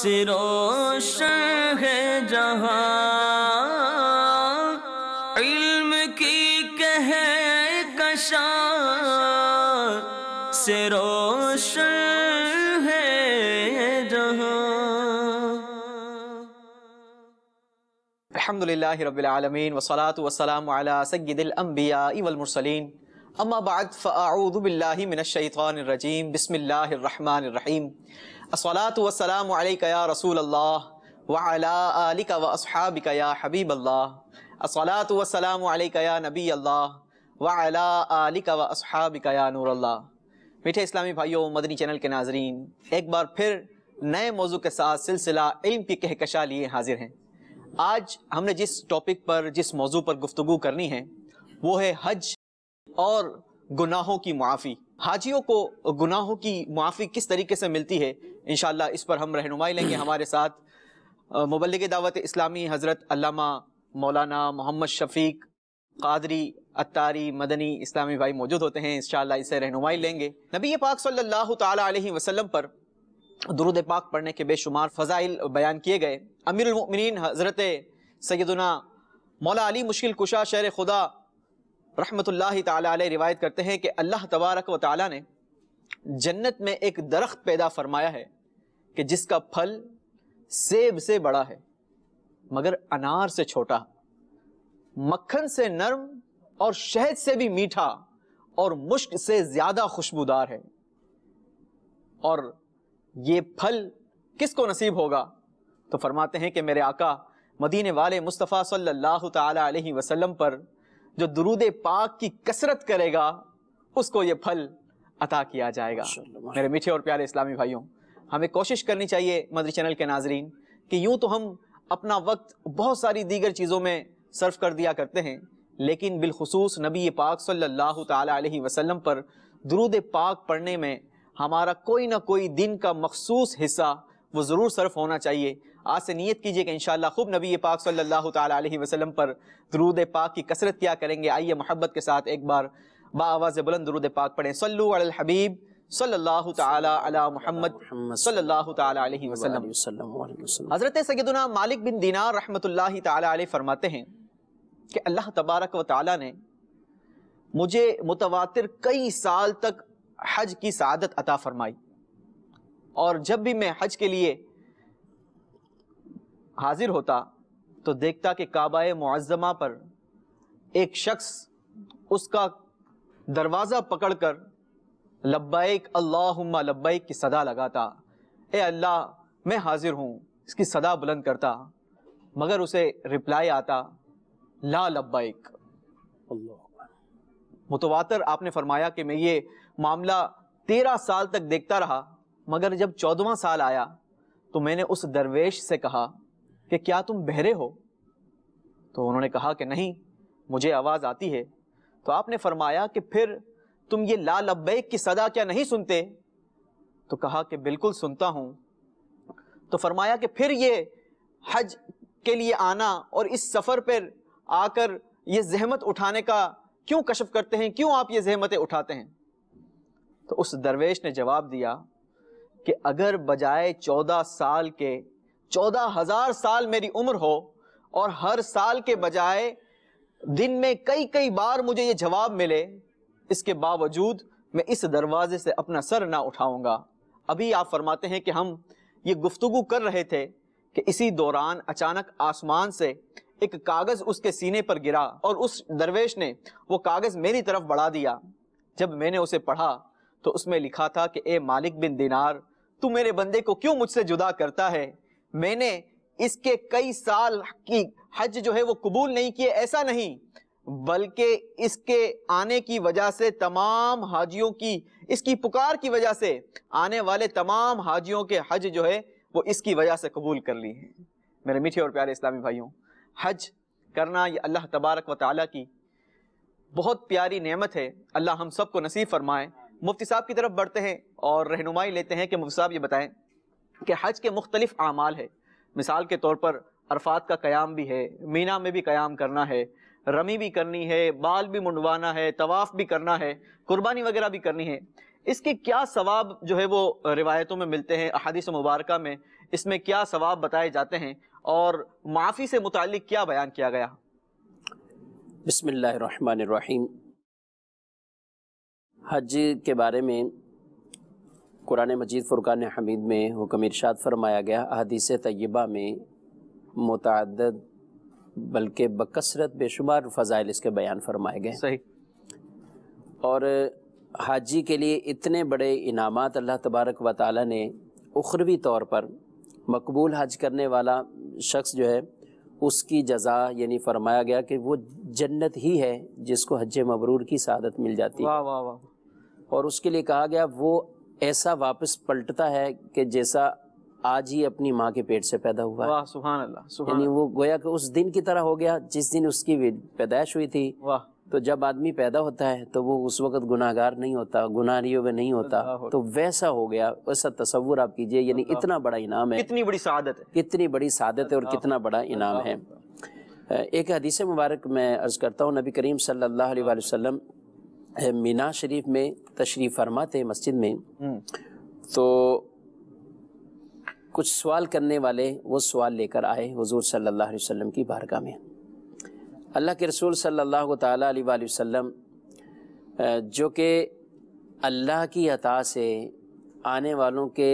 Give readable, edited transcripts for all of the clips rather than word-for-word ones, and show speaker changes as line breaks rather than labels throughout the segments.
سے روشن ہے جہاں، علم کی کہکشاں سے روشن ہے جہاں۔
الحمدللہ رب العالمین والصلاة والسلام علی سید الانبیاء والمرسلین، اما بعد فاعوذ باللہ من الشیطان الرجیم، بسم اللہ الرحمن الرحیم۔ الصلاة والسلام علیک یا رسول اللہ وعلی آلک واصحابک یا حبیب اللہ۔ الصلاة والسلام علیک یا نبی اللہ وعلی آلک واصحابک یا نور اللہ۔ میٹھے اسلامی بھائیوں، مدنی چینل کے ناظرین، ایک بار پھر نئے موضوع کے ساتھ سلسلہ علم کی کہکشاں لیے حاضر ہیں۔ آج ہم نے جس ٹاپک پر، جس موضوع پر گفتگو کرنی ہے وہ ہے حج اور گناہوں کی معافی۔ حاجیوں کو گناہوں کی معافی کس طریقے سے ملتی ہے، انشاءاللہ اس پر ہم رہنمائی لیں گے۔ ہمارے ساتھ مبلغ دعوت اسلامی حضرت علامہ مولانا محمد شفیق قادری اتاری مدنی اسلامی بھائی موجود ہوتے ہیں، انشاءاللہ اس سے رہنمائی لیں گے۔ نبی پاک صلی اللہ تعالی علیہ وسلم پر درود پاک پڑھنے کے بے شمار فضائل بیان کیے گئے۔ امیر المؤمنین حضرت سیدنا مولا علی مشکل کشا شیر خدا رحمت اللہ تعالی علیہ روایت کرتے ہیں کہ اللہ تبارک و تعالی نے جنت میں ایک درخت پیدا فرمایا ہے کہ جس کا پھل سیب سے بڑا ہے مگر انار سے چھوٹا، مکھن سے نرم اور شہد سے بھی میٹھا اور مشک سے زیادہ خوشبودار ہے۔ اور یہ پھل کس کو نصیب ہوگا؟ تو فرماتے ہیں کہ میرے آقا مدینے والے مصطفیٰ صلی اللہ تعالی علیہ وسلم پر جو درود پاک کی کثرت کرے گا اس کو یہ پھل عطا کیا جائے گا۔ میرے میٹھے اور پیارے اسلامی بھائیوں، ہمیں کوشش کرنی چاہیے مدنی چینل کے ناظرین کہ یوں تو ہم اپنا وقت بہت ساری دیگر چیزوں میں صرف کر دیا کرتے ہیں، لیکن بالخصوص نبی پاک صلی اللہ تعالی علیہ وسلم پر درود پاک پڑھنے میں ہمارا کوئی نہ کوئی دن کا مخصوص حصہ وہ ضرور صرف ہونا چاہیے۔ آج سے نیت کیجئے کہ انشاءاللہ خوب نبی پاک صلی اللہ تعالی علیہ وسلم پر درود پاک کی کثرت کیا کریں گے۔ آئیے محبت کے ساتھ ایک بار با آواز بلند درود پاک پڑھیں۔ صلو علی الحبیب صلی اللہ تعالی علی محمد صلی اللہ تعالی علیہ وسلم۔ حضرت سیدنا مالک بن دینار رحمت اللہ تعالی علیہ فرماتے ہیں کہ اللہ تبارک و تعالی نے مجھے متواتر کئی سال تک حج کی سعادت عطا فرمائی، اور جب بھی میں حج کے لیے حاضر ہوتا تو دیکھتا کہ کعبہ معظمہ پر ایک شخص اس کا دروازہ پکڑ کر لبیک اللہم لبیک کی صدا لگاتا، اے اللہ میں حاضر ہوں، اس کی صدا بلند کرتا، مگر اسے رپلائی آتا لا لبیک۔ متواتر آپ نے فرمایا کہ میں یہ معاملہ 13 سال تک دیکھتا رہا، مگر جب 14واں سال آیا تو میں نے اس درویش سے کہا کہ کیا تم بہرے ہو؟ تو انہوں نے کہا کہ نہیں، مجھے آواز آتی ہے۔ تو آپ نے فرمایا کہ پھر تم یہ لا لبیک کی صدا کیا نہیں سنتے؟ تو کہا کہ بالکل سنتا ہوں۔ تو فرمایا کہ پھر یہ حج کے لیے آنا اور اس سفر پر آ کر یہ زحمت اٹھانے کا کیوں کشف کرتے ہیں، کیوں آپ یہ زحمتیں اٹھاتے ہیں؟ تو اس درویش نے جواب دیا کہ اگر بجائے 14 سال کے 14,000 سال میری عمر ہو اور ہر سال کے بجائے دن میں کئی بار مجھے یہ جواب ملے، اس کے باوجود میں اس دروازے سے اپنا سر نہ اٹھاؤں گا۔ ابھی آپ فرماتے ہیں کہ ہم یہ گفتگو کر رہے تھے کہ اسی دوران اچانک آسمان سے ایک کاغذ اس کے سینے پر گرا اور اس درویش نے وہ کاغذ میری طرف بڑھا دیا۔ جب میں نے اسے پڑھا تو اس میں لکھا تھا کہ اے مالک بن دینار، تو میرے بندے کو کیوں مجھ سے جدا کرتا ہے؟ میں نے اس کے کئی سال کی حج جو ہے وہ قبول نہیں کیے، ایسا نہیں، بلکہ اس کے آنے کی وجہ سے تمام حاجیوں کی، اس کی پکار کی وجہ سے آنے والے تمام حاجیوں کے حج جو ہے وہ اس کی وجہ سے قبول کر لی ہیں۔ میرے میٹھے اور پیارے اسلامی بھائیوں، حج کرنا یہ اللہ تبارک و تعالیٰ کی بہت پیاری نعمت ہے، اللہ ہم سب کو نصیب فرمائے۔ مفتی صاحب کی طرف بڑھتے ہیں اور رہنمائی لیتے ہیں کہ مفتی صاحب یہ بتائیں کہ حج کے مختلف اعمال ہے۔ مثال کے طور پر عرفات کا قیام بھی ہے، مینا میں بھی قیام کرنا ہے، رمی بھی کرنی ہے، بال بھی منڈوانا ہے، طواف بھی کرنا ہے، قربانی وغیرہ بھی کرنی ہے۔ اس کے کیا ثواب جو ہے وہ روایتوں میں ملتے ہیں، احادیث مبارکہ میں اس میں کیا ثواب بتائے جاتے ہیں، اور معافی سے متعلق کیا بیان کیا گیا؟
بسم اللہ الرحمن الرحیم۔ حج کے بارے میں قرآن مجید فرقان حمید میں حکم ارشاد فرمایا گیا، احادیث طیبہ میں متعدد بلکہ بکثرت بے شمار فضائل اس کے بیان فرمائے گئے۔
صحیح۔
اور حاجی کے لیے اتنے بڑے انعامات اللہ تبارک و تعالی نے اخروی طور پر مقبول حج کرنے والا شخص جو ہے اس کی جزا یعنی فرمایا گیا کہ وہ جنت ہی ہے جس کو حج مبرور کی سعادت مل جاتی ہے۔
واہ واہ واہ۔
اور اس کے لیے کہا گیا وہ ایسا واپس پلٹتا ہے کہ جیسا آج ہی اپنی ماں کے پیٹ سے پیدا ہوا ہے۔
واہ سبحان اللہ سبحان
یعنی
اللہ۔
وہ گویا کہ اس دن کی طرح ہو گیا جس دن اس کی پیدائش ہوئی تھی۔
واہ۔
تو جب آدمی پیدا ہوتا ہے تو وہ اس وقت گناہ گار نہیں ہوتا، گناہیوں میں نہیں ہوتا، تو ویسا ہو گیا۔ ویسا تصور آپ کیجئے، یعنی اتنا بڑا انعام ہے،
کتنی بڑی سعادت ہے،
کتنی بڑی سعادت ہے اور کتنا بڑا انعام ہے۔ ایک حدیث مبارک میں عرض کرتا ہوں، نبی کریم صلی اللہ علیہ وآلہ وسلم مینا شریف میں تشریف فرما تھے مسجد میں، تو کچھ سوال کرنے والے وہ سوال لے کر آئے حضور صلی اللہ علیہ وسلم کی بارگاہ میں۔ اللہ کے رسول صلی اللہ تعالیٰ علیہ وآلہ وسلم جو کہ اللہ کی عطا سے آنے والوں کے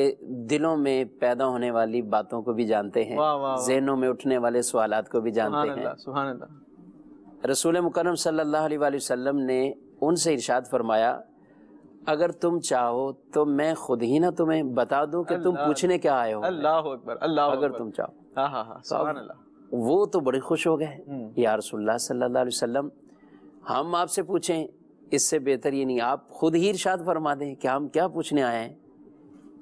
دلوں میں پیدا ہونے والی باتوں کو بھی جانتے ہیں، ذہنوں میں اٹھنے والے سوالات کو بھی جانتے ہیں،
سبحان اللہ۔
رسول مکرم صلی اللہ علیہ وآلہ وسلم نے ان سے ارشاد فرمایا، اگر تم چاہو تو میں خود ہی نہ تمہیں بتا دوں کہ تم پوچھنے کیا آئے ہو۔
اللہ اکبر، اللہ اکبر۔
اگر تم چاہو۔
ہاں ہاں ہاں، سبحان اللہ۔
وہ تو بڑے خوش ہو گئے، یا رسول اللہ صلی اللہ علیہ وسلم ہم آپ سے پوچھیں، اس سے بہتر یہ نہیں آپ خود ہی ارشاد فرما دیں کہ ہم کیا پوچھنے آئے ہیں۔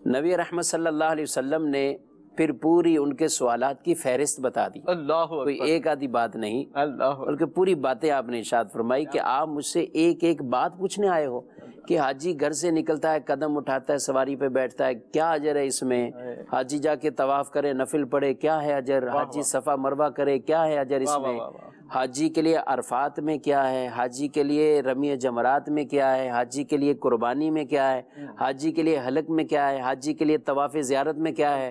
نبی رحمت صلی اللہ علیہ وسلم نے پھر پوری ان کے سوالات کی فہرست بتا دی،
اللہ
کوئی
اکبر،
ایک آدھی بات نہیں،
اللہ
بلکہ پوری باتیں آپ نے ارشاد فرمائی کہ آپ مجھ سے ایک ایک بات پوچھنے آئے ہو کہ حاجی گھر سے نکلتا ہے، قدم اٹھاتا ہے، سواری پہ بیٹھتا ہے، کیا اجر ہے اس میں؟ حاجی جا کے طواف کرے، نفل پڑھے، کیا ہے اجر؟ حاجی صفا مروہ کرے، کیا ہے اجر اس میں؟ حاجی کے لیے عرفات میں کیا ہے؟ حاجی کے لیے رمی جمرات میں کیا ہے؟ حاجی کے لیے قربانی میں کیا ہے؟ حاجی کے لیے حلق میں کیا ہے؟ حاجی کے لیے طواف زیارت میں کیا ہے؟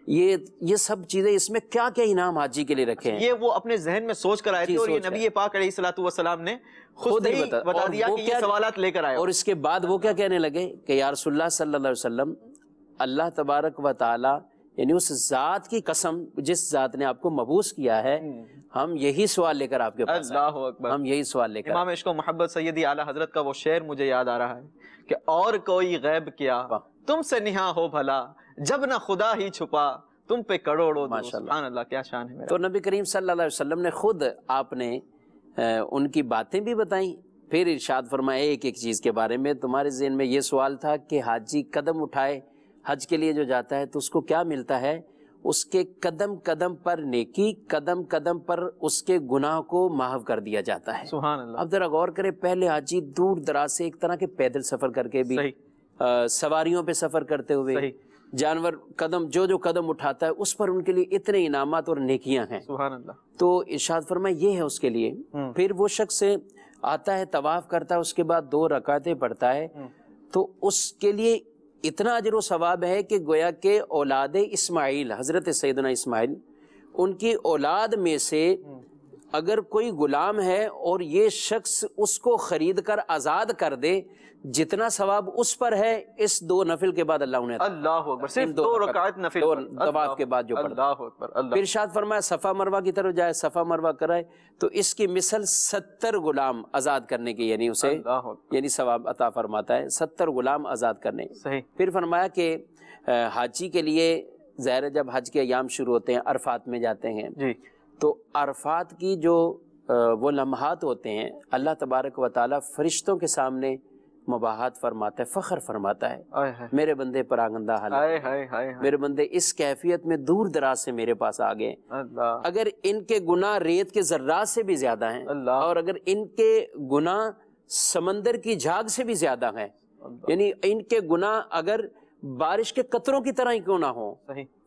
یہ سب چیزیں اس میں کیا کیا انعام حاجی کے لیے رکھے ہیں؟
یہ وہ اپنے ذہن میں سوچ کر آئے تھے، اور یہ نبی پاک علیہ الصلوۃ والسلام نے خود ہی بتا دیا کہ یہ سوالات لے کر آئے۔
اور اس کے بعد وہ کیا کہنے لگے کہ یا رسول اللہ صلی اللہ علیہ وسلم، اللہ تبارک و تعالی یعنی اس ذات کی قسم جس ذات نے آپ کو مبعوث کیا ہے، ہم یہی سوال لے کر آپ کے پاس
اللہ اکبر،
ہم یہی سوال لے کر۔
امام عشق و محبت سیدی اعلیٰ حضرت کا وہ شعر مجھے یاد آ رہا ہے کہ اور کوئی غیب کیا تم سے نہاں ہو بھلا، جب نہ خدا ہی چھپا تم پہ کروڑوں دوست۔ سبحان اللہ، کیا شان ہے۔
تو نبی کریم صلی اللہ علیہ وسلم نے خود آپ نے ان کی باتیں بھی بتائیں، پھر ارشاد فرمایا ایک ایک چیز کے بارے میں۔ تمہارے ذہن میں یہ سوال تھا کہ حاجی قدم اٹھائے حج کے لیے جو جاتا ہے تو اس کو کیا ملتا ہے؟ اس کے قدم قدم پر نیکی، قدم قدم پر اس کے گناہ کو محو کر دیا جاتا ہے۔
سبحان اللہ۔
اب ذرا غور کریں، پہلے حاجی دور دراز سے ایک طرح کے پیدل سفر کر کے بھی، سواریوں پہ سفر کرتے ہوئے، جانور قدم جو قدم اٹھاتا ہے اس پر ان کے لیے اتنے انعامات اور نیکیاں ہیں۔
سبحان اللہ۔
تو ارشاد فرمایا یہ ہے اس کے لیے۔ پھر وہ شخص آتا ہے، طواف کرتا ہے، اس کے بعد 2 رکعتیں پڑھتا ہے، تو اس کے لیے اتنا اجر و ثواب ہے کہ گویا کہ اولاد اسماعیل، حضرت سیدنا اسماعیل، ان کی اولاد میں سے اگر کوئی غلام ہے اور یہ شخص اس کو خرید کر آزاد کر دے، جتنا ثواب اس پر ہے اس 2 نفل کے بعد اللہ انہیں
اللہ اکبر، صرف 2 رکعت نفل
طواف کے بعد جو پڑھتا۔
اللہ اکبر، اللہ۔
پھر ارشاد فرمایا صفا مروہ کی طرف جائے، صفا مروہ کرائے تو اس کی مثل 70 غلام آزاد کرنے کی، یعنی اسے یعنی ثواب عطا فرماتا ہے 70 غلام آزاد کرنے۔ پھر فرمایا کہ حاجی کے لیے ظاہر جب حج کے ایام شروع ہوتے ہیں، عرفات میں جاتے ہیں، تو عرفات کی جو وہ لمحات ہوتے ہیں، اللہ تبارک و تعالیٰ فرشتوں کے سامنے مباحات فرماتا ہے، فخر فرماتا ہے، میرے بندے پر آگندہ حالت، میرے بندے اس کیفیت میں دور دراز سے میرے پاس آ گئے، اگر ان کے گناہ ریت کے ذرات سے بھی زیادہ ہیں اور اگر ان کے گناہ سمندر کی جھاگ سے بھی زیادہ ہیں، یعنی ان کے گناہ اگر بارش کے قطروں کی طرح ہی کیوں نہ ہو،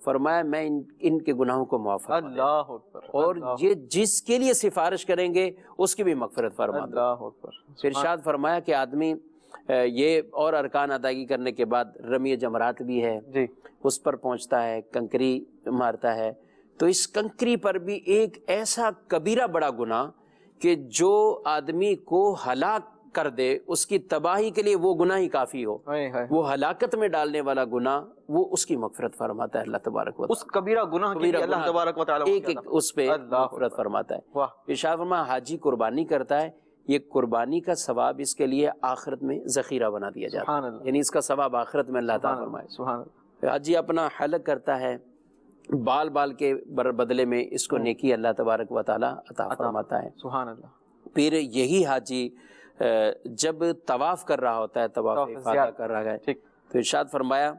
فرمایا میں ان کے گناہوں کو معاف فرما دوں، اور یہ جس کے لیے سفارش کریں گے اس کی بھی مغفرت فرما دوں۔ پھر ارشاد فرمایا کہ آدمی یہ اور ارکان ادائیگی کرنے کے بعد رمی جمرات بھی ہے
جی،
اس پر پہنچتا ہے، کنکری مارتا ہے. تو اس کنکری پر بھی ایک ایسا کبیرہ بڑا گناہ کہ جو آدمی کو ہلاک کر دے، اس کی تباہی کے لیے وہ گناہ ہی کافی ہو، وہ ہلاکت میں ڈالنے والا گناہ، وہ اس کی مغفرت فرماتا ہے اللہ تبارک و تعالی.
اس کبیرہ گناہ کی بھی اللہ تبارک و تعالی
ایک اس پہ مغفرت فرماتا ہے. ارشاد فرمایا حاجی قربانی کرتا ہے، یہ قربانی کا ثواب اس کے لیے آخرت میں ذخیرہ بنا دیا جاتا ہے، یعنی اس کا ثواب آخرت میں اللہ تعالیٰ فرمائے. حاجی اپنا حلق کرتا ہے، بال بال کے بدلے میں اس کو نیکی اللہ تبارک و تعالی عطا فرماتا ہے.
سبحان اللہ.
پھر یہی حاجی جب طواف کر رہا ہوتا ہے، طواف افاضہ کر رہا ہے، تو ارشاد فرمایا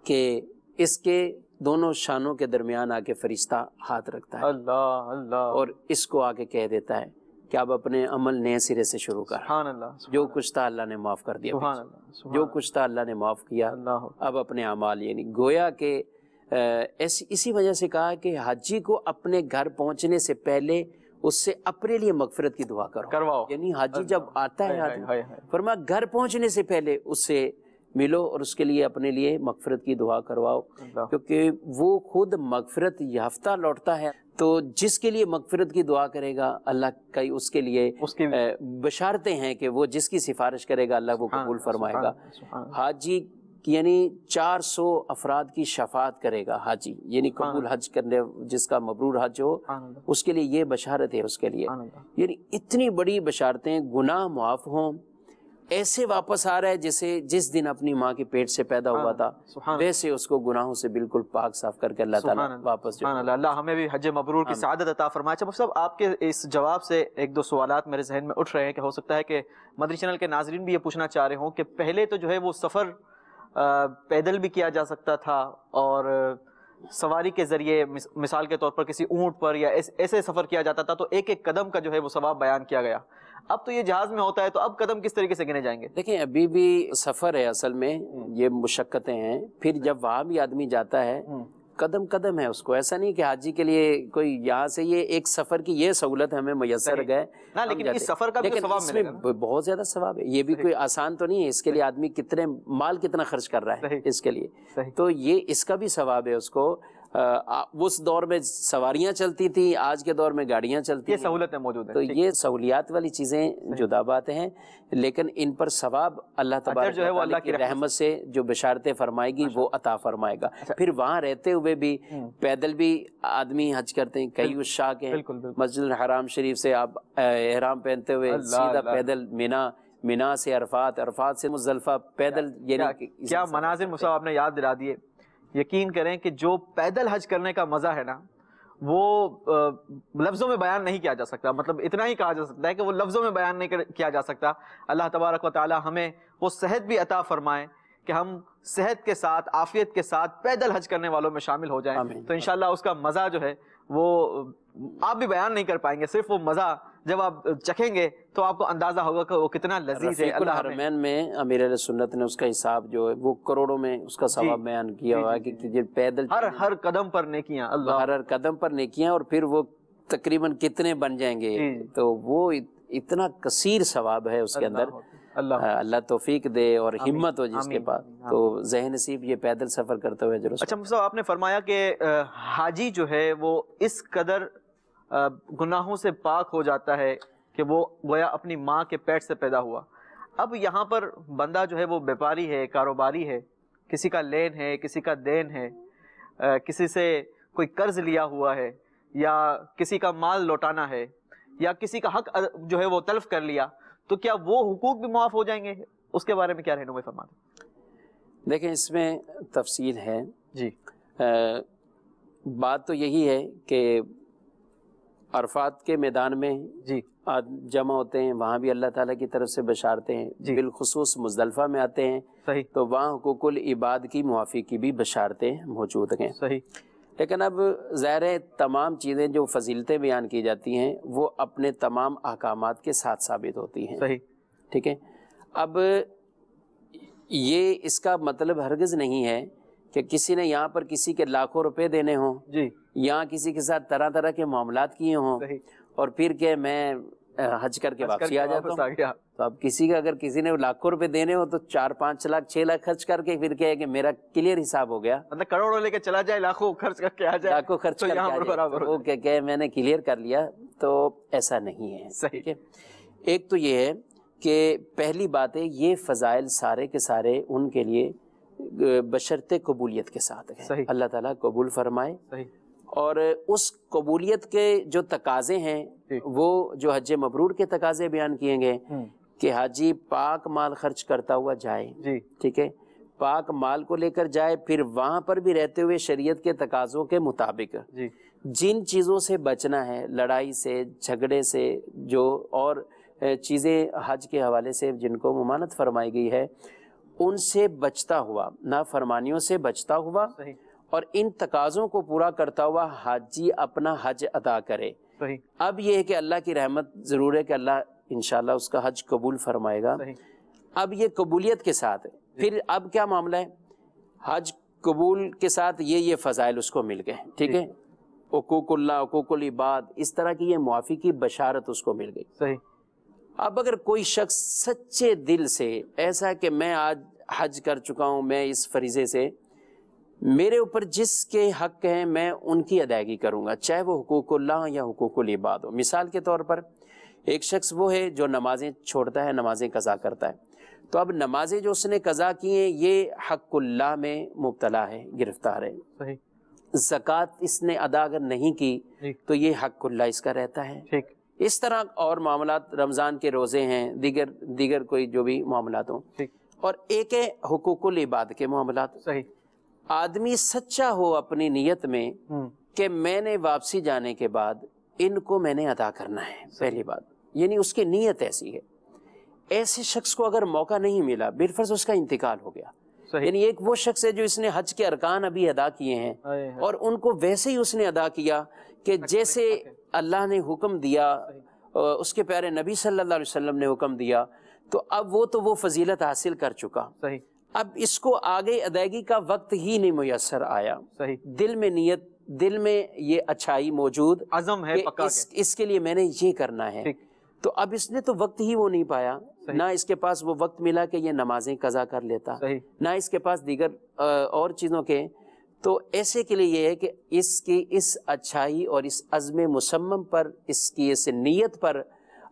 کہ اس کے دونوں شانوں کے درمیان آ کے فرشتہ ہاتھ رکھتا ہے
اللہ اللہ،
اور اس کو آ کے کہہ دیتا ہے کہ اب اپنے عمل نئے سرے سے شروع کر.
سبحان اللہ.
جو کچھ تھا اللہ نے معاف کر دیا،
سبحان اللہ.
جو کچھ تھا اللہ نے معاف کیا، اب اپنے اعمال، یعنی گویا کہ اسی وجہ سے کہا کہ حاجی کو اپنے گھر پہنچنے سے پہلے اس سے اپنے لیے مغفرت کی دعا کرواؤ. یعنی حاجی جب آتا ہے فرمایا گھر پہنچنے سے پہلے اس سے ملو اور اس کے لیے اپنے لیے مغفرت کی دعا کرواؤ، کیونکہ وہ خود مغفرت یافتہ لوٹتا ہے. تو جس کے لیے مغفرت کی دعا کرے گا اللہ کا اس کے لیے بشارتیں ہیں کہ وہ جس کی سفارش کرے گا اللہ وہ قبول فرمائے گا. حاجی یعنی 400 افراد کی شفاعت کرے گا حاجی، یعنی قبول حج کرنے جس کا مبرور حج ہو اس کے لیے یہ بشارت ہے اس کے لیے. یعنی اتنی بڑی بشارتیں، گناہ معاف ہوں، ایسے واپس آ رہا ہے جیسے جس دن اپنی ماں کے پیٹ سے پیدا ہوا تھا، ویسے اس کو گناہوں سے بالکل پاک صاف کر کے اللہ تعالیٰ واپس جو
اللہ ہمیں بھی حج مبرور کی سعادت عطا فرمائے. اچھا صاحب، آپ کے اس جواب سے ایک دو سوالات میرے ذہن میں اٹھ رہے ہیں کہ ہو سکتا ہے کہ مدری چینل کے ناظرین بھی یہ پوچھنا چاہ رہے ہوں کہ پہلے تو جو ہے وہ سفر پیدل بھی کیا جا سکتا تھا اور سواری کے ذریعے، مثال کے طور پر کسی اونٹ پر یا ایسے سفر کیا جاتا تھا، تو ایک ایک قدم کا جو ہے وہ ثواب بیان کیا گیا. اب تو یہ جہاز میں ہوتا ہے، تو اب قدم کس طریقے سے گنے جائیں گے؟
دیکھیں ابھی بھی سفر ہے اصل میں، یہ مشقتیں ہیں. پھر جب وہاں بھی آدمی جاتا ہے قدم قدم ہے اس کو، ایسا نہیں کہ حاجی کے لیے کوئی یہاں سے یہ ایک سفر کی یہ سہولت ہمیں میسر گئے،
لیکن اس سفر کا بھی ثواب ملے گا،
بہت زیادہ ثواب ہے. یہ بھی کوئی آسان تو نہیں ہے، اس کے لیے آدمی کتنے مال کتنا خرچ کر رہا ہے اس کے لیے، تو یہ اس کا بھی ثواب ہے اس کو. اس دور میں سواریاں چلتی تھی، آج کے دور میں گاڑیاں چلتی ہیں،
یہ سہولتیں موجود ہیں.
تو یہ سہولیات والی چیزیں جدا باتیں ہیں، لیکن ان پر ثواب اللہ تبارک و تعالیٰ کی رحمت سے جو بشارتیں فرمائے گی وہ عطا فرمائے گا. پھر وہاں رہتے ہوئے بھی پیدل بھی آدمی حج کرتے ہیں. کئی عشاق ہیں مسجد الحرام شریف سے آپ احرام پہنتے ہوئے سیدھا پیدل مینا سے عرفات، عرفات سے مزدلفہ پیدل. یعنی
کیا مناظر مصعب آپ نے یاد دلا دیے. یقین کریں کہ جو پیدل حج کرنے کا مزہ ہے نا، وہ لفظوں میں بیان نہیں کیا جا سکتا. مطلب اتنا ہی کہا جا سکتا ہے کہ وہ لفظوں میں بیان نہیں کیا جا سکتا. اللہ تبارک و تعالی ہمیں وہ صحت بھی عطا فرمائے کہ ہم صحت کے ساتھ، عافیت کے ساتھ پیدل حج کرنے والوں میں شامل ہو جائیں. تو انشاءاللہ اس کا مزہ جو ہے وہ آپ بھی بیان نہیں کر پائیں گے. صرف وہ مزہ جب آپ چکھیں گے تو آپ کو اندازہ ہوگا کہ وہ کتنا لذیذ ہے.
رفیق الحرمین میں امیر علیہ سنت نے اس کا حساب جو ہے وہ کروڑوں میں اس کا ثواب بیان کیا ہوا ہے کہ پیدل
ہر قدم پر نیکیاں،
ہر قدم پر نیکیاں، اور پھر وہ تقریباً کتنے بن جائیں گے. تو وہ اتنا کثیر ثواب ہے اس کے اندر. اللہ توفیق دے اور ہمت ہو جس کے پاس، تو ذہن نصیب یہ پیدل سفر کرتے ہوئے ضرور.
اچھا مصعب، آپ نے فرمایا کہ حاجی جو ہے وہ اس قدر گناہوں سے پاک ہو جاتا ہے کہ وہ گویا اپنی ماں کے پیٹ سے پیدا ہوا. اب یہاں پر بندہ جو ہے وہ بیپاری ہے، کاروباری ہے، کسی کا لین ہے، کسی کا دین ہے، کسی سے کوئی قرض لیا ہوا ہے، یا کسی کا مال لوٹانا ہے، یا کسی کا حق جو ہے وہ تلف کر لیا، تو کیا وہ حقوق بھی معاف ہو جائیں گے؟ اس کے بارے میں کیا رہنمائی فرما دیں؟
دیکھیں اس میں تفصیل ہے
جی.
بات تو یہی ہے کہ عرفات کے میدان میں
جی
جمع ہوتے ہیں، وہاں بھی اللہ تعالیٰ کی طرف سے بشارتیں ہیں. بالخصوص مزدلفہ میں آتے ہیں
صحیح،
تو وہاں حقوق العباد کی معافی کی بھی بشارتیں موجود ہیں.
صحیح.
لیکن اب ظاہر ہے تمام چیزیں جو فضیلتیں بیان کی جاتی ہیں وہ اپنے تمام احکامات کے ساتھ ثابت ہوتی ہیں.
صحیح.
ٹھیک ہے. اب یہ اس کا مطلب ہرگز نہیں ہے کہ کسی نے یہاں پر کسی کے لاکھوں روپے دینے ہوں،
جی،
یہاں کسی کے ساتھ طرح طرح کے معاملات کیے ہوں، اور پھر کہ میں حج کر کے واپسی آ جاتا ہوں. تو اب کسی کا اگر کسی نے لاکھوں روپے دینے ہو تو 4-5 لاکھ 6 لاکھ خرچ کر کے پھر کیا ہے کہ میرا کلیئر حساب ہو گیا.
مطلب کروڑوں لے کے چلا جائے لاکھوں خرچ کر کے آ جائے,
لاکھوں خرچ کر کے آ جائے, وہ کہ میں نے کلیئر کر لیا, تو ایسا نہیں ہے.
صحیح ہے.
ایک تو یہ ہے کہ پہلی بات ہے یہ فضائل سارے کے سارے ان کے لیے بشرط قبولیت کے ساتھ ہے. اللہ تعالیٰ قبول فرمائے. اور اس قبولیت کے جو تقاضے ہیں وہ جو حج مبرور کے تقاضے بیان کیے گئے کہ حاجی پاک مال خرچ کرتا ہوا جائے, ٹھیک ہے, پاک مال کو لے کر جائے, پھر وہاں پر بھی رہتے ہوئے شریعت کے تقاضوں کے مطابق جن چیزوں سے بچنا ہے, لڑائی سے, جھگڑے سے, جو اور چیزیں حج کے حوالے سے جن کو ممانعت فرمائی گئی ہے, ان سے بچتا ہوا, نافرمانیوں سے بچتا ہوا, اور ان تقاضوں کو پورا کرتا ہوا حاجی اپنا حج ادا کرے. اب یہ ہے کہ اللہ کی رحمت ضرور ہے کہ اللہ انشاءاللہ اس کا حج قبول فرمائے گا. اب یہ قبولیت کے ساتھ پھر اب کیا معاملہ ہے, حج قبول کے ساتھ یہ فضائل اس کو مل گئے, ٹھیک ہے, حقوق اللہ, حقوق العباد, اس طرح کی یہ معافی کی بشارت اس کو مل گئی. اب اگر کوئی شخص سچے دل سے ایسا ہے کہ میں آج حج کر چکا ہوں, میں اس فریضے سے میرے اوپر جس کے حق ہیں میں ان کی ادائیگی کروں گا, چاہے وہ حقوق اللہ یا حقوق العباد ہو. مثال کے طور پر ایک شخص وہ ہے جو نمازیں چھوڑتا ہے, نمازیں قضا کرتا ہے, تو اب نمازیں جو اس نے قضا کی ہیں یہ حق اللہ میں مبتلا ہے, گرفتار ہے. زکوٰۃ اس نے ادا اگر نہیں کی تو یہ حق اللہ اس کا رہتا ہے. اس طرح اور معاملات, رمضان کے روزے ہیں, دیگر کوئی جو بھی معاملات ہوں. اور ایک ہے حقوق العباد کے معاملات. آدمی سچا ہو اپنی نیت میں کہ میں نے واپسی جانے کے بعد ان کو میں نے ادا کرنا ہے, پہلی بات, یعنی اس کی نیت ایسی ہے. ایسے شخص کو اگر موقع نہیں ملا, بالفرض اس کا انتقال ہو گیا, یعنی ایک وہ شخص ہے جو اس نے حج کے ارکان ابھی ادا کیے ہیں اور ان کو ویسے ہی اس نے ادا کیا کہ جیسے اللہ نے حکم دیا, اس کے پیارے نبی صلی اللہ علیہ وسلم نے حکم دیا, تو اب وہ فضیلت حاصل کر چکا. اب اس کو آگے ادائیگی کا وقت ہی نہیں میسر آیا. دل میں نیت, دل میں یہ اچھائی موجود,
عزم ہے پکا
اس کے لیے میں نے یہ کرنا ہے, تو اب اس نے تو وقت ہی وہ نہیں پایا, نہ اس کے پاس وہ وقت ملا کہ یہ نمازیں قضا کر لیتا, نہ اس کے پاس دیگر اور چیزوں کے. تو ایسے کے لیے یہ ہے کہ اس کی اس اچھائی اور اس عزم مصمم پر, اس کی اس نیت پر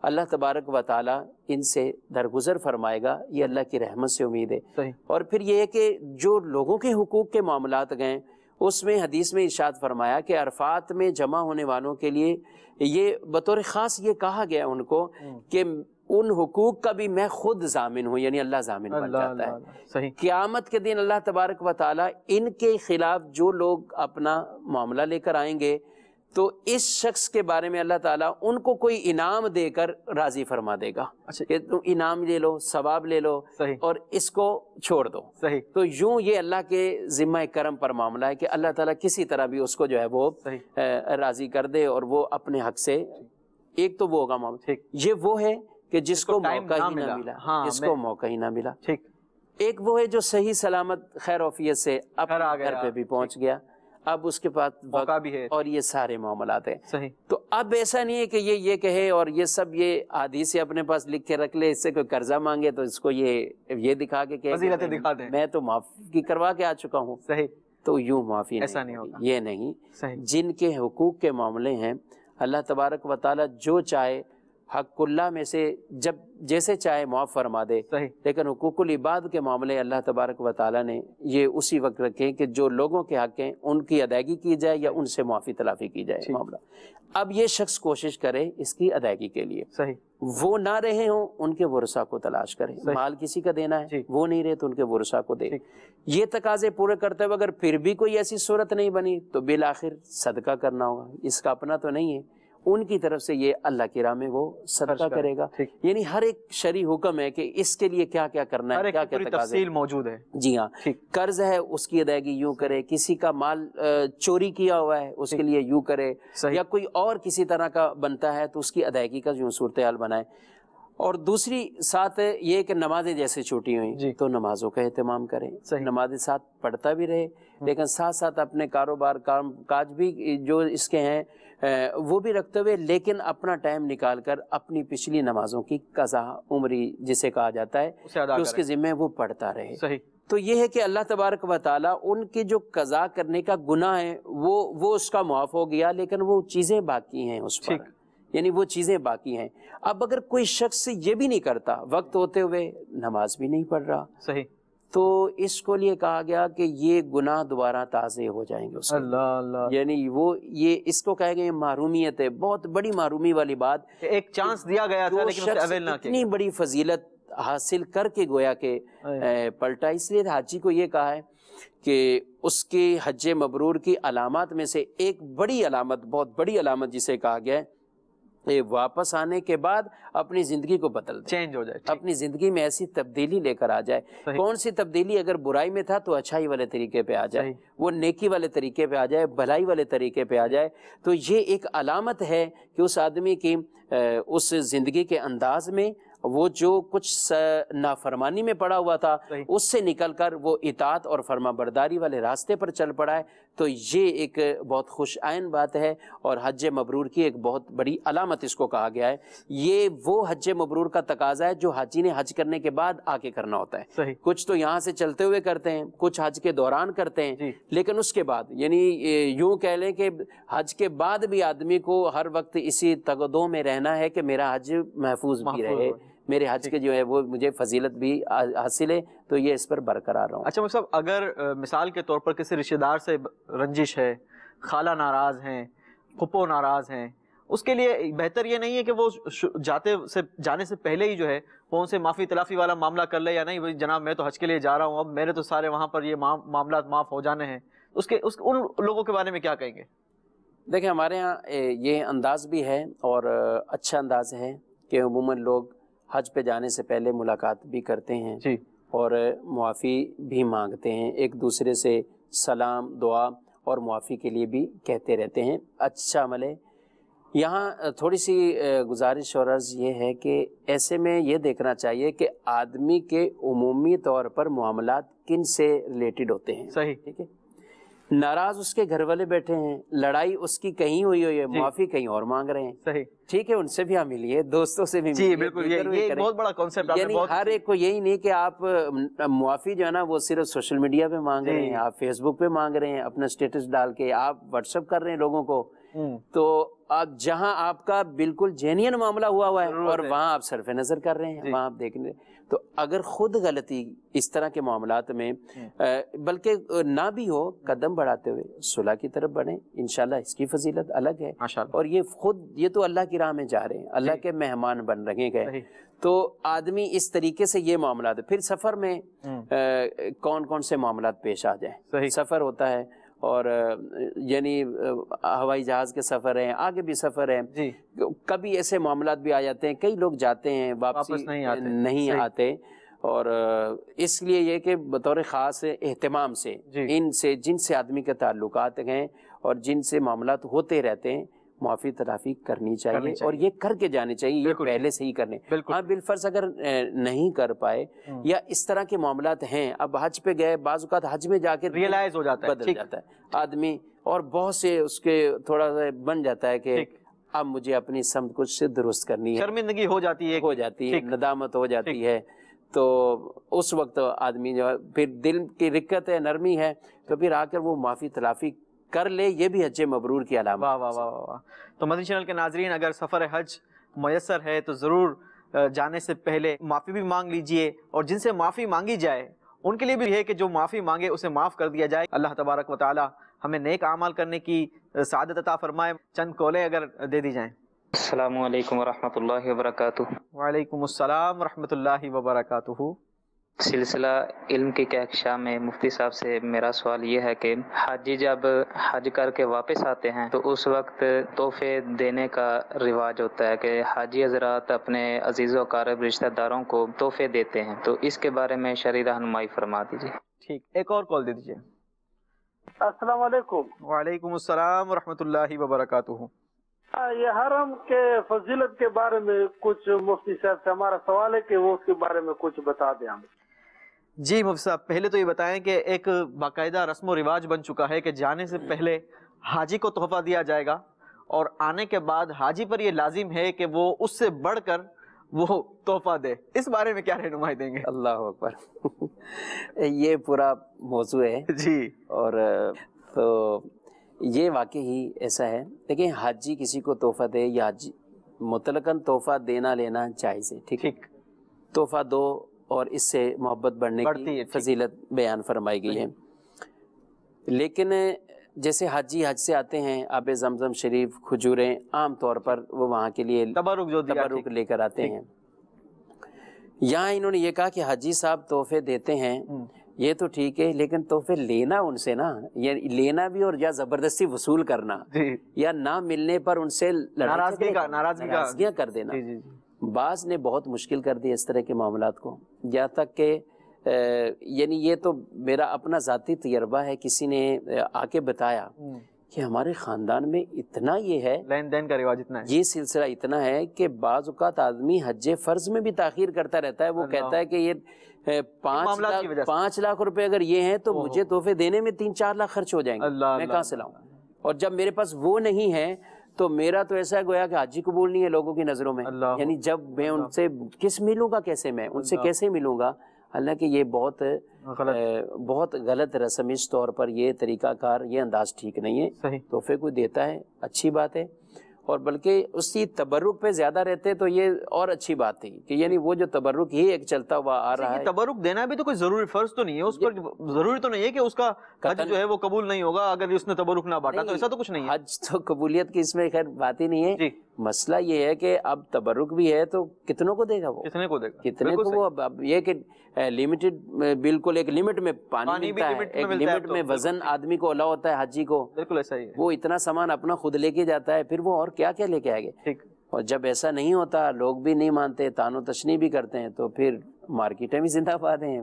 اللہ تبارک و تعالی ان سے درگزر فرمائے گا, یہ اللہ کی رحمت سے امید ہے. اور پھر یہ ہے کہ جو لوگوں کے حقوق کے معاملات گئے, اس میں حدیث میں ارشاد فرمایا کہ عرفات میں جمع ہونے والوں کے لیے یہ بطور خاص یہ کہا گیا ان کو کہ ان حقوق کا بھی میں خود ضامن ہوں, یعنی اللہ ضامن بن جاتا ہے. قیامت کے دن اللہ تبارک و تعالی ان کے خلاف جو لوگ اپنا معاملہ لے کر آئیں گے تو اس شخص کے بارے میں اللہ تعالیٰ ان کو کوئی انعام دے کر راضی فرما دے گا کہ تم انعام لے لو, ثواب لے لو اور اس کو چھوڑ دو. تو یوں یہ اللہ کے ذمہ کرم پر معاملہ ہے کہ اللہ تعالیٰ کسی طرح بھی اس کو جو ہے وہ راضی کر دے اور وہ اپنے حق سے, ایک تو وہ ہوگا معاملہ, یہ وہ ہے کہ جس کو موقع ہی نہ ملا, جس کو موقع ہی نہ ملا. ایک وہ ہے جو صحیح سلامت خیر عافیت سے اپنے گھر پہ بھی پہنچ گیا, اب اس کے پاس موقع بھی ہے اور یہ سارے معاملات ہیں. تو اب ایسا نہیں ہے کہ یہ کہے اور یہ سب یہ حدیث اپنے پاس لکھ کے رکھ لے, اس سے کوئی قرضہ مانگے تو اس کو یہ دکھا کے کہ میں تو معافی کروا کے آ چکا ہوں, تو یوں معافی ایسا نہیں ہوگا. یہ نہیں, جن کے حقوق کے معاملے ہیں اللہ تبارک و تعالی جو چاہے حق اللہ میں سے جب جیسے چاہے معاف فرما دے, لیکن حقوق العباد کے معاملے اللہ تبارک و تعالیٰ نے یہ اسی وقت رکھے کہ جو لوگوں کے حق ہیں ان کی ادائیگی کی جائے یا ان سے معافی تلافی کی جائے معاملہ. اب یہ شخص کوشش کرے اس کی ادائیگی کے لیے, وہ نہ رہے ہوں ان کے ورثاء کو تلاش کرے, مال کسی کا دینا ہے وہ نہیں رہے تو ان کے ورثاء کو دے. یہ تقاضے پورے کرتے ہوئے اگر پھر بھی کوئی ایسی صورت نہیں بنی تو بالآخر صدقہ کرنا ہوگا, اس کا اپنا تو نہیں ہے, ان کی طرف سے یہ اللہ کی راہ میں وہ صدقہ کرے گا. یعنی ہر ایک شرعی حکم ہے کہ اس کے لیے کیا کیا کرنا ہے, کیا کیا تفصیل موجود ہے. جی ہاں, قرض ہے اس کی ادائیگی یوں کرے, کسی کا مال چوری کیا ہوا ہے اس کے لیے یوں کرے, یا کوئی اور کسی طرح کا بنتا ہے تو اس کی ادائیگی کا یوں صورتحال بنائے. اور دوسری ساتھ یہ کہ نمازیں جیسے چھوٹی ہوئیں تو نمازوں کا اہتمام کریں, نمازیں ساتھ پڑھتا بھی رہے لیکن ساتھ ساتھ اپنے کاروبار کام کاج بھی جو اس کے ہیں وہ بھی رکھتے ہوئے لیکن اپنا ٹائم نکال کر اپنی پچھلی نمازوں کی قضا عمری جسے کہا جاتا ہے کہ اس کے ذمہ وہ پڑھتا رہے.
صحیح.
تو یہ ہے کہ اللہ تبارک و تعالیٰ ان کی جو قضا کرنے کا گناہ ہے وہ اس کا معاف ہو گیا، لیکن وہ چیزیں باقی ہیں اس پر، یعنی وہ چیزیں باقی ہیں. اب اگر کوئی شخص یہ بھی نہیں کرتا، وقت ہوتے ہوئے نماز بھی نہیں پڑھ رہا،
صحیح،
تو اس کو لیے کہا گیا کہ یہ گناہ دوبارہ تازہ ہو جائیں گے اس کے.
اللہ اللہ،
یعنی وہ یہ اس کو کہے گا یہ محرومیت ہے، بہت بڑی محرومی والی بات.
ایک چانس دیا گیا تھا لیکن اسے اویل نہ کیا.
اتنی بڑی فضیلت حاصل کر کے گویا کہ پلٹا. اس لیے حاجی کو یہ کہا ہے کہ اس کی حج مبرور کی علامات میں سے ایک بڑی علامت، بہت بڑی علامت جسے کہا گیا ہے، واپس آنے کے بعد اپنی زندگی کو بدل دے،
چینج ہو جائے،
اپنی زندگی میں ایسی تبدیلی لے کر آ جائے. کون سی تبدیلی؟ اگر برائی میں تھا تو اچھائی والے طریقے پہ آ جائے، وہ نیکی والے طریقے پہ آ جائے، بھلائی والے طریقے پہ آ جائے. تو یہ ایک علامت ہے کہ اس آدمی کی اس زندگی کے انداز میں وہ جو کچھ نافرمانی میں پڑا ہوا تھا اس سے نکل کر وہ اطاعت اور فرما برداری والے راستے پر چل پڑا ہے. تو یہ ایک بہت خوش آئن بات ہے اور حج مبرور کی ایک بہت بڑی علامت اس کو کہا گیا ہے. یہ وہ حج مبرور کا تقاضا ہے جو حاجی نے حج کرنے کے بعد آ کے کرنا ہوتا ہے. کچھ تو یہاں سے چلتے ہوئے کرتے ہیں، کچھ حج کے دوران کرتے ہیں، لیکن اس کے بعد یعنی یوں کہہ لیں کہ حج کے بعد بھی آدمی کو ہر وقت اسی تگدو میں رہنا ہے کہ میرا حج محفوظ بھی رہے، میرے حج کے جو ہے وہ مجھے فضیلت بھی حاصل ہے. تو یہ اس پر برقرار رہوں.
اچھا مفتی صاحب، اگر مثال کے طور پر کسی رشتہ دار سے رنجش ہے، خالہ ناراض ہیں، پھپھو ناراض ہیں، اس کے لیے بہتر یہ نہیں ہے کہ وہ جانے سے پہلے ہی جو ہے وہ ان سے معافی تلافی والا معاملہ کر لے، یا نہیں جناب میں تو حج کے لیے جا رہا ہوں، اب میرے تو سارے وہاں پر یہ معاملات معاف ہو جانے ہیں، ان لوگوں کے بارے میں کیا کہیں گے؟
دیکھیں ہمارے ہاں یہ انداز بھی ہے اور اچھا انداز ہے کہ عموماً لوگ حج پہ جانے سے پہلے ملاقات بھی کرتے ہیں اور معافی بھی مانگتے ہیں، ایک دوسرے سے سلام دعا اور معافی کے لیے بھی کہتے رہتے ہیں. اچھا عمل ہے. یہاں تھوڑی سی گزارش اور عرض یہ ہے کہ ایسے میں یہ دیکھنا چاہیے کہ آدمی کے عمومی طور پر معاملات کن سے ریلیٹڈ ہوتے ہیں.
صحیح،
ٹھیک ہے. ناراض اس کے گھر والے بیٹھے ہیں، لڑائی اس کی کہیں ہوئی ہے، معافی کہیں اور مانگ رہے ہیں.
صحیح،
ٹھیک ہے، ان سے بھی آپ ملیے، دوستوں سے بھی ملیے.
بالکل، یہ بہت بڑا کانسیپٹ.
یعنی ہر ایک کو یہی نہیں کہ آپ معافی جو ہے نا وہ صرف سوشل میڈیا پہ مانگ رہے ہیں، آپ فیس بک پہ مانگ رہے ہیں، اپنا اسٹیٹس ڈال کے آپ واٹس ایپ کر رہے ہیں لوگوں کو. تو آپ جہاں آپ کا بالکل جینین معاملہ ہوا ہے اور وہاں آپ صرف نظر کر رہے ہیں، وہاں آپ دیکھ رہے ہیں. تو اگر خود غلطی اس طرح کے معاملات میں بلکہ نہ بھی ہو، قدم بڑھاتے ہوئے صلح کی طرف بڑھیں، انشاءاللہ اس کی فضیلت الگ ہے. اور یہ تو اللہ کی راہ میں جا رہے ہیں، اللہ کے مہمان بن رہے گئے. تو آدمی اس طریقے سے یہ معاملات، پھر سفر میں کون کون سے معاملات پیش آ جائیں. سفر ہوتا ہے اور یعنی ہوائی جہاز کے سفر ہیں، آگے بھی سفر ہیں، کبھی ایسے معاملات بھی آ جاتے ہیں، کئی لوگ جاتے ہیں واپس نہیں آتے. اور اس لیے یہ کہ بطور خاص اہتمام سے ان سے جن سے آدمی کے تعلقات ہیں اور جن سے معاملات ہوتے رہتے ہیں معافی تلافی کرنی چاہیے اور یہ کر کے جانے چاہیے، یہ پہلے سے ہی کرنے. ہاں بالفرض اگر نہیں کر پائے یا اس طرح کے معاملات ہیں، اب حج پہ گئے، بعض اوقات حج میں جا کے
ریئلائز ہو جاتا ہے،
بدل جاتا ہے آدمی، اور بہت سے اس کے تھوڑا سا بن جاتا ہے کہ اب مجھے اپنی سمت کچھ سے درست کرنی ہے،
شرمندگی ہو جاتی ہے،
ندامت ہو جاتی ہے. تو اس وقت آدمی جو پھر دل کی رکت ہے، نرمی ہے، تو پھر آ کر وہ معافی تلافی کر لے. یہ بھی حج مبرور کی علامت.
واہ واہ واہ واہ. تو مدنی چینل کے ناظرین، اگر سفر حج میسر ہے تو ضرور جانے سے پہلے معافی بھی مانگ لیجئے، اور جن سے معافی مانگی جائے ان کے لیے بھی ہے کہ جو معافی مانگے اسے معاف کر دیا جائے. اللہ تبارک و تعالی ہمیں نیک اعمال کرنے کی سعادت عطا فرمائے. چند کولیں اگر دے دی جائیں.
السلام علیکم ورحمۃ اللہ وبرکاتہ.
وعلیکم السلام ورحمۃ اللہ وبرکاتہ.
سلسلہ علم کی کہکشاں میں مفتی صاحب سے میرا سوال یہ ہے کہ حاجی جب حج کر کے واپس آتے ہیں تو اس وقت تحفے دینے کا رواج ہوتا ہے کہ حاجی حضرات اپنے عزیز و اقارب رشتہ داروں کو تحفے دیتے ہیں، تو اس کے بارے میں شرعی رہنمائی فرما دیجیے.
ٹھیک، ایک اور کال دے دیجیے.
السلام علیکم.
وعلیکم السلام ورحمۃ اللہ وبرکاتہ.
یہ حرم کے فضیلت کے بارے میں کچھ مفتی صاحب سے ہمارا سوال ہے کہ وہ اس کے بارے میں کچھ بتا دیں ہمیں.
جی مفتی صاحب، پہلے تو یہ بتائیں کہ ایک باقاعدہ رسم و رواج بن چکا ہے کہ جانے سے پہلے حاجی کو تحفہ دیا جائے گا اور آنے کے بعد حاجی پر یہ لازم ہے کہ وہ اس سے بڑھ کر وہ تحفہ دے، اس بارے میں کیا رہنمائی دیں گے؟
اللہ اکبر یہ پورا موضوع ہے
جی،
اور تو یہ واقعی ہی ایسا ہے. دیکھیں حاجی کسی کو تحفہ دے یا حاجی مطلقاً تحفہ دینا لینا جائز ہے، ٹھیک، تحفہ دو اور اس سے محبت بڑھنے کی فضیلت بیان فرمائی گئی ہے. لیکن جیسے حاجی حج سے آتے ہیں، آب زمزم شریف، کھجوریں، عام طور پر وہ وہاں کے لیے تبرک لے کر آتے ہیں. یہاں انہوں نے یہ کہا کہ حاجی صاحب تحفے دیتے ہیں، یہ تو ٹھیک ہے، لیکن تحفے لینا ان سے نا، یا لینا بھی اور یا زبردستی وصول کرنا یا نہ ملنے پر ان سے ناراضگیاں کر دینا، بعض نے بہت مشکل کر دی اس طرح کے معاملات کو. یہاں تک کہ یعنی یہ تو میرا اپنا ذاتی تجربہ ہے، کسی نے آ کے بتایا کہ ہمارے خاندان میں اتنا یہ ہے، لین دین کا رواج اتنا ہے، یہ سلسلہ اتنا ہے کہ بعض اوقات آدمی حج فرض میں بھی تاخیر کرتا رہتا ہے. وہ کہتا ہے کہ یہ 5 لاکھ روپے اگر یہ ہیں تو مجھے تحفے دینے میں 3-4 لاکھ خرچ ہو جائیں گے، میں کہاں سے لاؤں؟ اور جب میرے پاس وہ نہیں ہے تو میرا تو ایسا گویا کہ حاجی قبول نہیں ہے لوگوں کی نظروں میں. یعنی جب میں ان سے کس ملوں گا، کیسے میں ان سے کیسے ملوں گا؟ حالانکہ یہ بہت غلط رسم، اس طور پر یہ طریقہ کار، یہ انداز ٹھیک نہیں ہے. تحفے کوئی دیتا ہے اچھی بات ہے، اور بلکہ اس کی تبرک پہ زیادہ رہتے تو یہ اور اچھی بات تھی کہ یعنی وہ جو تبرک ہی ایک چلتا ہوا آ رہا ہے.
تبرک دینا بھی تو کوئی ضروری فرض تو نہیں ہے، اس پر ضروری تو نہیں ہے کہ اس کا حج جو ہے وہ قبول نہیں ہوگا اگر اس نے تبرک نہ بانٹا، تو ایسا تو کچھ نہیں ہے.
حج تو قبولیت کی اس میں خیر بات ہی نہیں ہے. مسئلہ یہ ہے کہ اب تبرک بھی ہے تو کتنوں کو دے گا وہ، کتنے کو وہ، اب یہ کہ لمیٹڈ، بالکل ایک لمٹ میں پانی ملتا ہے، ایک لمٹ میں وزن آدمی کو الاؤ ہوتا ہے حاجی کو،
بالکل ایسا ہی ہے. وہ
اتنا سامان اپنا خود لے کے جاتا ہے، پھر وہ اور کیا کیا لے کے آئے گے. اور جب ایسا نہیں ہوتا، لوگ بھی نہیں مانتے، تان و تشنیع بھی کرتے ہیں، تو پھر مارکیٹیں بھی زندہ باد ہیں،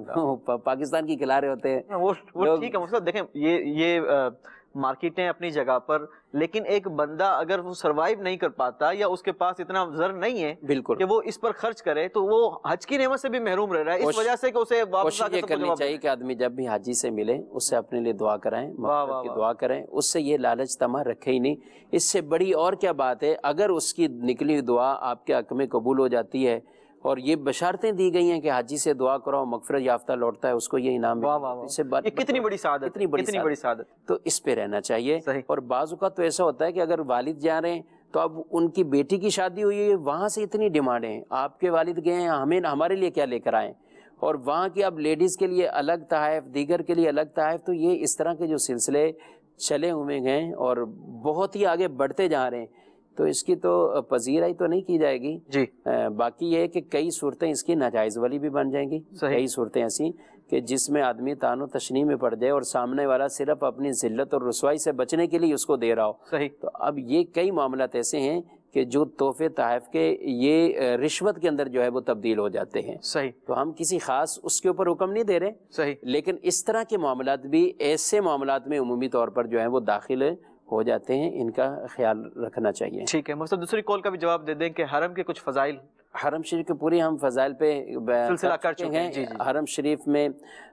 پاکستان کی کھلارے ہوتے ہیں.
وہ ٹھیک ہے مطلب دیکھیں یہ مارکیٹیں اپنی جگہ پر، لیکن ایک بندہ اگر وہ سروائیو نہیں کر پاتا یا اس کے پاس اتنا زر نہیں ہے بالکل کہ وہ اس پر خرچ کرے، تو وہ حج کی نعمت سے بھی محروم رہ رہا ہے، اس وجہ سے کہ اسے
کوشش یہ کرنی چاہیے کہ آدمی جب بھی حاجی سے ملے اس سے اپنے لیے دعا کرائیں، مغفرت کی دعا کریں، اس سے یہ لالچ طمع رکھے ہی نہیں. اس سے بڑی اور کیا بات ہے اگر اس کی نکلی دعا آپ کے حق میں قبول ہو جاتی ہے، اور یہ بشارتیں دی گئی ہیں کہ حاجی سے دعا کرو مغفرت یافتہ لوٹتا ہے، اس کو یہ انعام ملتا ہے.
کتنی بڑی سعادت،
اتنی بڑی سعادت. تو اس پہ رہنا چاہیے. اور بعض اوقات تو ایسا ہوتا ہے کہ اگر والد جا رہے ہیں تو اب ان کی بیٹی کی شادی ہوئی ہے، وہاں سے اتنی ڈیمانڈیں ہیں، آپ کے والد گئے ہیں، ہمارے لیے کیا لے کر آئیں، اور وہاں کی اب لیڈیز کے لیے الگ تحائف، دیگر کے لیے الگ تحائف. تو یہ اس طرح کے جو سلسلے چلے ہوئے ہیں اور بہت ہی آگے بڑھتے جا رہے ہیں، تو اس کی تو پذیرائی تو نہیں کی جائے گی. جی باقی یہ ہے کہ کئی صورتیں اس کی ناجائز والی بھی بن جائیں گی. کئی صورتیں ایسی کہ جس میں آدمی تان و تشنیع میں پڑ جائے اور سامنے والا صرف اپنی ذلت اور رسوائی سے بچنے کے لیے اس کو دے رہا ہو. تو اب یہ کئی معاملات ایسے ہیں کہ جو تحفے تحائف کے یہ رشوت کے اندر جو ہے وہ تبدیل ہو جاتے ہیں. تو ہم کسی خاص اس کے اوپر حکم نہیں دے رہے، لیکن اس طرح کے معاملات بھی ایسے معاملات میں عمومی طور پر جو ہے وہ داخل ہو جاتے ہیں، ان کا خیال رکھنا چاہیے.
ٹھیک ہے مطلب دوسری کال کا بھی جواب دے دیں کہ حرم کے کچھ فضائل.
حرم شریف کے پوری ہم فضائل پہ
سلسلہ کر چکے ہیں.
حرم شریف میں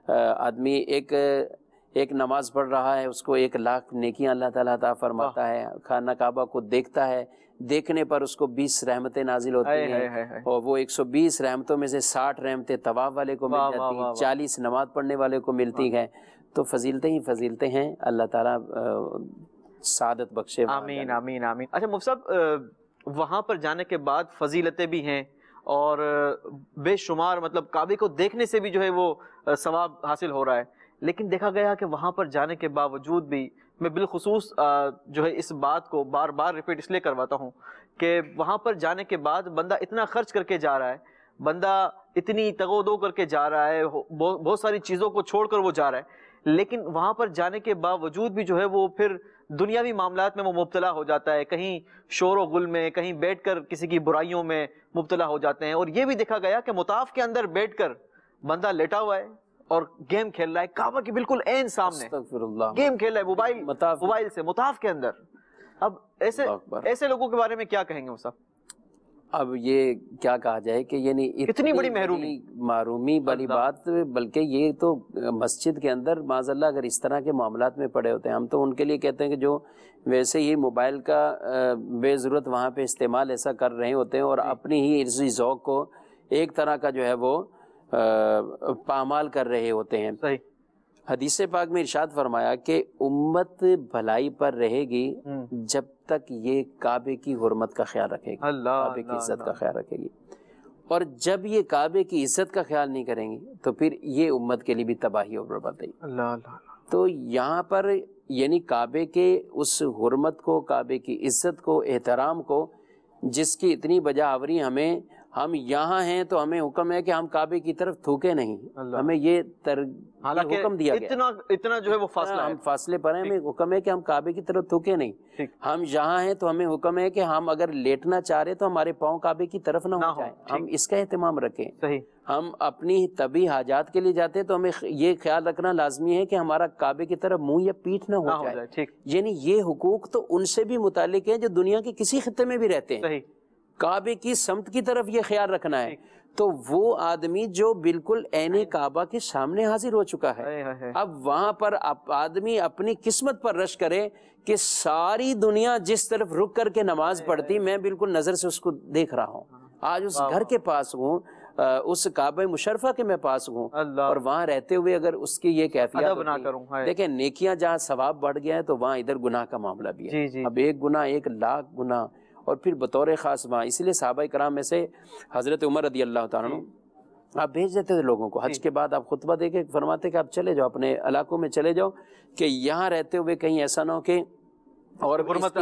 آدمی ایک نماز پڑھ رہا ہے، اس کو 1 لاکھ نیکیاں اللہ تعالیٰ عطا فرماتا ہے. خانہ کعبہ کو دیکھتا ہے، دیکھنے پر اس کو 20 رحمتیں نازل ہوتی ہیں، اور وہ 120 رحمتوں میں سے 60 رحمتیں طواف والے کو مل جاتی ہیں، 40 نماز پڑھنے والے کو ملتی ہیں. تو فضیلتیں ہی فضیلتیں ہیں. اللہ تعالیٰ سعادت بخشے.
آمین آمین آمین. اچھا مفتی صاحب، وہاں پر جانے کے بعد فضیلتیں بھی ہیں اور بے شمار، مطلب کعبے کو دیکھنے سے بھی جو ہے وہ ثواب حاصل ہو رہا ہے، لیکن دیکھا گیا کہ وہاں پر جانے کے باوجود بھی، میں بالخصوص جو ہے اس بات کو بار بار ریپیٹ اس لیے کرواتا ہوں کہ وہاں پر جانے کے بعد بندہ اتنا خرچ کر کے جا رہا ہے، بندہ اتنی تگودو کر کے جا رہا ہے، بہت ساری چیزوں کو چھوڑ کر وہ جا رہا ہے، لیکن وہاں پر جانے کے باوجود بھی جو ہے وہ پھر دنیاوی معاملات میں وہ مبتلا ہو جاتا ہے، کہیں شور و غل میں، کہیں بیٹھ کر کسی کی برائیوں میں مبتلا ہو جاتے ہیں. اور یہ بھی دیکھا گیا کہ مطاف کے اندر بیٹھ کر بندہ لیٹا ہوا ہے اور گیم کھیل رہا ہے، کعبہ کی بالکل عین سامنے گیم کھیل رہا ہے موبائل سے، مطاف کے اندر. اب ایسے لوگوں کے بارے میں کیا کہیں گے صاحب؟
اب یہ کیا کہا جائے کہ یعنی
اتنی بڑی
محرومی والی بات، بلکہ یہ تو مسجد کے اندر معاذ اللہ اگر اس طرح کے معاملات میں پڑے ہوتے ہیں، ہم تو ان کے لیے کہتے ہیں کہ جو ویسے ہی موبائل کا بے ضرورت وہاں پہ استعمال ایسا کر رہے ہوتے ہیں اور اپنی ہی اسی ذوق کو ایک طرح کا جو ہے وہ پامال کر رہے ہوتے ہیں۔
صحیح۔
حدیث پاک میں ارشاد فرمایا کہ امت بھلائی پر رہے گی جب تک یہ کعبے کی حرمت کا خیال رکھے گی، کعبے کی عزت کا خیال رکھے گی، اور جب یہ کعبے کی عزت کا خیال نہیں کریں گی تو پھر یہ امت کے لیے بھی تباہی اور بربادی۔ تو یہاں پر یعنی کعبے کے اس حرمت کو، کعبے کی عزت کو، احترام کو، جس کی اتنی بجا آوری ہم یہاں ہیں تو ہمیں حکم ہے کہ ہم کعبے کی طرف تھوکے نہیں، ہمیں یہ حکم دیا گیا،
اتنا جو ہے وہ فاصلہ ہے،
ہم فاصلے پر ہیں، ہمیں حکم ہے کہ ہم کعبے کی طرف تھوکے نہیں۔ ہم یہاں ہیں تو ہمیں حکم ہے کہ ہم اگر لیٹنا چاہ رہے تو ہمارے پاؤں کعبے کی طرف نہ ہو جائیں، ہم اس کا اہتمام رکھیں۔ ہم اپنی طبی حاجات کے لیے جاتے تو ہمیں یہ خیال رکھنا لازمی ہے کہ ہمارا کعبے کی طرف منہ یا پیٹھ نہ ہو جائے۔ یعنی یہ حقوق تو ان سے بھی متعلق ہیں جو دنیا کے کسی خطے میں بھی رہتے ہیں، کعبے کی سمت کی طرف یہ خیال رکھنا ہے۔ تو وہ آدمی جو بالکل عین کعبہ کے سامنے حاضر ہو چکا ہے، اب وہاں پر آدمی اپنی قسمت پر رش کرے کہ ساری دنیا جس طرف رک کر کے نماز پڑھتی، میں بالکل نظر سے اس کو دیکھ رہا ہوں، آج اس گھر کے پاس ہوں، اس کعبہ مشرفہ کے میں پاس ہوں، اور وہاں رہتے ہوئے اگر اس کی یہ کیفیت دیکھیں، نیکیاں جہاں ثواب بڑھ گیا ہے تو وہاں ادھر گناہ کا معاملہ بھی ہے۔ اب ایک گناہ 1,00,000 گناہ، اور پھر بطور خاص وہاں، اس لیے صحابہ کرام میں سے حضرت عمر رضی اللہ تعالیٰ عنہ آپ بھیج دیتے تھے لوگوں کو، حج کے بعد آپ خطبہ دے کے فرماتے کہ آپ چلے جاؤ اپنے علاقوں میں، چلے جاؤ کہ یہاں رہتے ہوئے کہیں ایسا نہ ہو کہ اور حرمت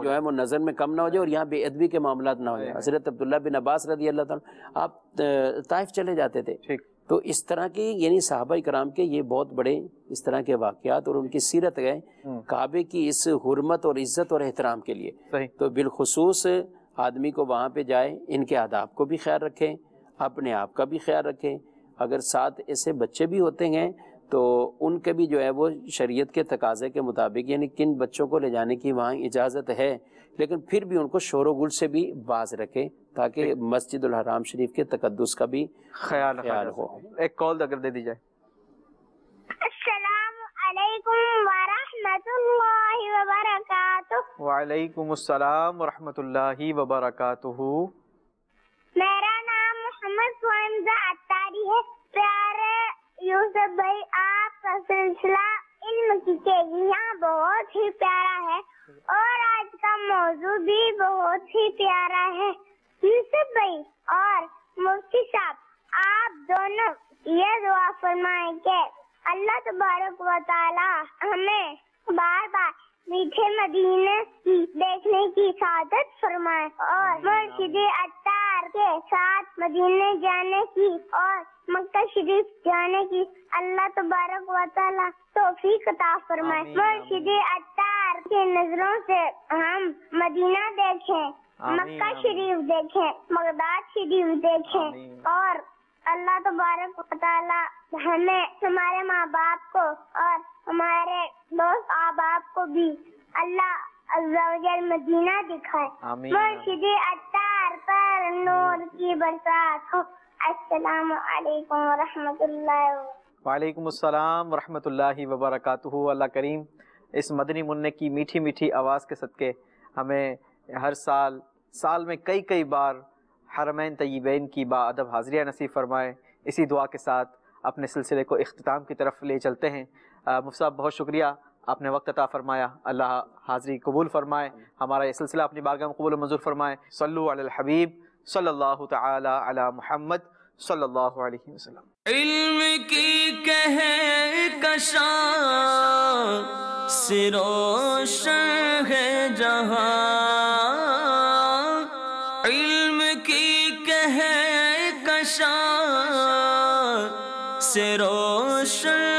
جو ہے وہ نظر میں کم نہ ہو جائے اور یہاں بے ادبی کے معاملات نہ ہو جائے۔ حضرت عبداللہ بن عباس رضی اللہ تعالیٰ آپ طائف چلے جاتے تھے۔ تو اس طرح کی یعنی صحابہ کرام کے یہ بہت بڑے اس طرح کے واقعات اور ان کی سیرت گئے کعبے کی اس حرمت اور عزت اور احترام کے لیے۔ تو بالخصوص آدمی کو وہاں پہ جائے، ان کے آداب کو بھی خیال رکھیں، اپنے آپ کا بھی خیال رکھیں، اگر ساتھ ایسے بچے بھی ہوتے ہیں تو ان کے بھی جو ہے وہ شریعت کے تقاضے کے مطابق یعنی کن بچوں کو لے جانے کی وہاں اجازت ہے، لیکن پھر بھی ان کو شور و غل سے بھی باز رکھیں تاکہ مسجد الحرام شریف کے تقدس کا بھی خیال ہو۔
ایک کال اگر دے دی جائے۔
السلام علیکم ورحمۃ اللہ وبرکاتہ۔
وعلیکم السلام ورحمۃ اللہ وبرکاتہ۔
میرا نام محمد فوزہ عطاری ہے۔ پیارے یوسف بھائی، آپ کا سلسلہ علم کی کیلیاں بہت ہی پیارا ہے اور آج کا موضوع بھی بہت ہی پیارا ہے۔ یوسف بھائی اور مفتی صاحب، آپ دونوں یہ دعا فرمائیں کہ اللہ تبارک و تعالی ہمیں بار بار میٹھے مدینے کی دیکھنے کی سعادت فرمائے اور مرشد عطار کے ساتھ مدینے جانے کی اور مکہ شریف جانے کی اللہ تبارک و تعالی توفیق عطا فرمائے۔ مرشد عطار کے نظروں سے ہم مدینہ دیکھیں، مکہ شریف دیکھیں، بغداد شریف دیکھیں، اور اللہ تبارک و تعالی ہمیں ہمارے ماں باپ کو اور ہمارے دوست احباب کو بھی اللہ عز و جل مدینہ دکھائے۔ مرشد عطار پر نور کی برسات ہو۔ السلام علیکم ورحمۃ اللہ وبرکاتہ۔
وعلیکم السلام ورحمۃ اللہ وبرکاتہ۔ اللہ کریم اس مدنی منع کی میٹھی میٹھی آواز کے صدقے ہمیں ہر سال میں کئی بار حرمین طیبین کی باادب حاضریہ نصیب فرمائے۔ اسی دعا کے ساتھ اپنے سلسلے کو اختتام کی طرف لے چلتے ہیں۔ مفتی صاحب بہت شکریہ، آپ نے وقت عطا فرمایا، اللہ حاضری قبول فرمائے، ہمارا یہ سلسلہ اپنی بارگاہ میں قبول و منظور فرمائے۔ صلو علی الحبیب صلی اللہ تعالی علی محمد صلی اللہ علیہ وسلم۔
علم کی کہکشاں سے روشن ہے جہاں، علم کی کہکشاں سے روشن